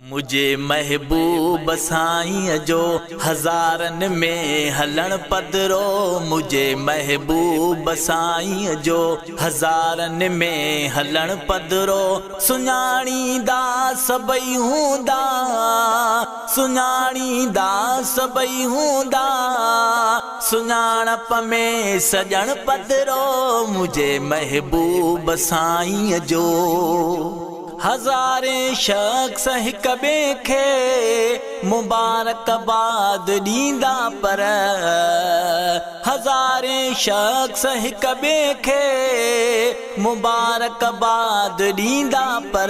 मुझे महबूब साईं जो हज़ारन में हलण पदरो। मुझे महबूब साईं जो हज़ारन में हलण पदरो। सुञाणींदा सभई हूंदा, सुञाणींदा सभई हूंदा, सुञाणप में सजण पदरो। मुझे महबूब साईं जो हज़ारे शख्स हिक ॿिए खे मुबारकबाद ॾींदा पर, हज़ारे शख्स हिक ॿिए खे मुबारकबाद ॾींदा पर,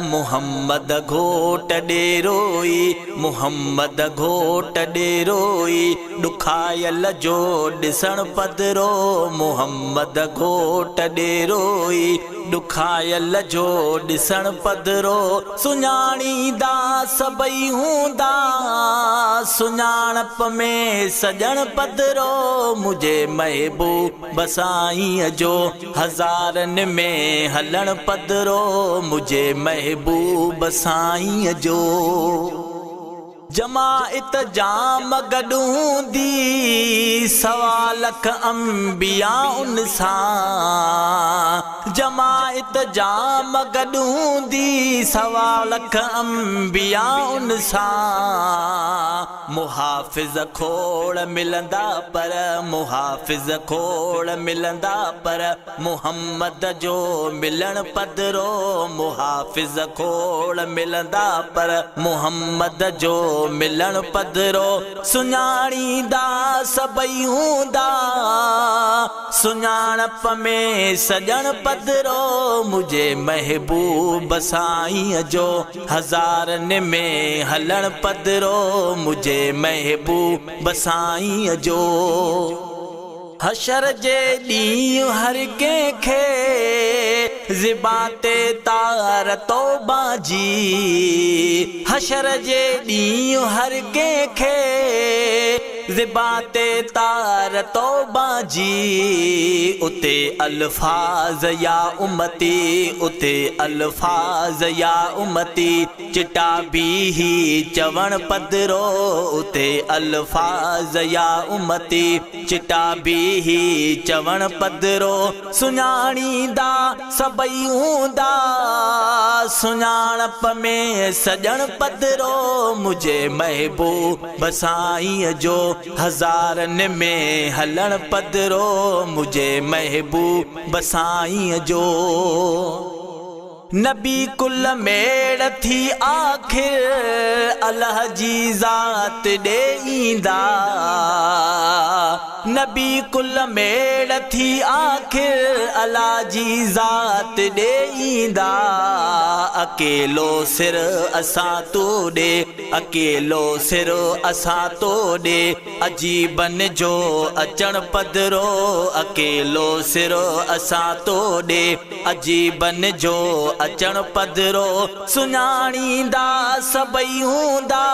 मुहम्मद घोट ॾेरोई, मुहम्मद घोट ॾेरोई, ॾुखायल जो ॾिसण पदरो। मुहम्मद घोट ॾेरोई, ॾुखायल जो ॾिसण पदरो। सुञाणींदा सभई हूंदा, सुञाणप में सजण पदरो। मुझे महबूब साईं जो हज़ारन में हलण पदरो। मुझे महबूब साईं जो जमाइत जाम गॾु हूंदी, सवा लख अंबिया उन सां। जमाइत जाम गॾु हूंदी, सवा लख अंबिया उन सां। मुहाफ़िज़ खोड़ मिलंदा पर, मुहाफ़िज़ खोड़ मिलंदा पर, मुहम्मद जो मिलण पदरो। मुहाफ़िज़ खोड़ मिलंदा पर, मुहम्मद जो मिलण पदरो। सुञाणींदा सभई हूंदा, सुञाणप में सजण पदरो। मुझे महबूब साईं जो हज़ारन में हलण पदरो। मुझे महबूब साईं जो हशर जे ॾींहुं हर कंहिंखे ज़िबाते तार तौबा जी। हशर जे ॾींहुं हर कंहिंखे ज़िबाते तार तौबा जी। उते अल्फाज़ या उम्मती, उते अल्फाज़ या उम्मती, चिटाबी ही चवण पदरो। उते अल्फाज़ या उम्मती, चिटाबी ही चवण पदरो। सुञाणींदा सभई हूंदा, सुञाणप में सजण पदरो। मुझे महबूब साईं जो हज़ारन में हलण पदरो। मुझे महबूब साईं जो नबी कुल मेड़ थी आखिर अल्लाह जी ज़ात ॾेईंदा। नबी कुल मेड़ थी आखिर अल्लाह जी ज़ात ॾेईंदा। अकेलो सिर असां तो ॾे, अकेलो सिर असां तो ॾे, अजीबन जो अचण पदरो। अकेलो सिर असां तो ॾे, अजीबन जो अचण पदरो। सुञाणींदा सभई हूंदा,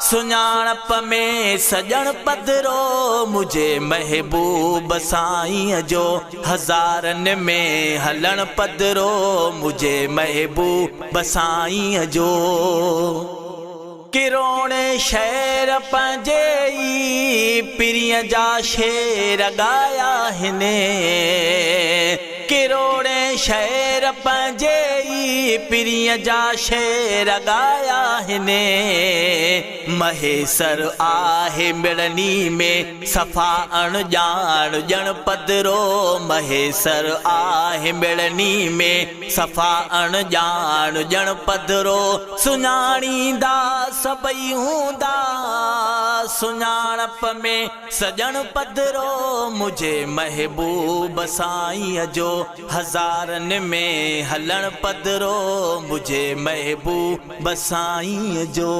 सुञाणप में सजण पदरो। मुझे महबूब साईं जो हज़ारन में हलण पदरो। मुझे महबूब साईं जो किरोणे शहर पंहिंजे ई पीरीअ जा शेर ॻाया हिने। किरोणे शहर पंहिंजे ई पीरीअ जा शेर ॻाया हिने। महेसर आहे मिड़नी में सफ़ा अणॼाण ॼण पदरो। महेसर आहे मिड़नी में सफ़ा अणॼाण ॼण पदरो। सुञाणींदा सभई हूंदा, सुञाणप में सजण पदरो। मुझे महबूब साईं जो हज़ारन में हलण पदरो। मुझे महबूब साईं जो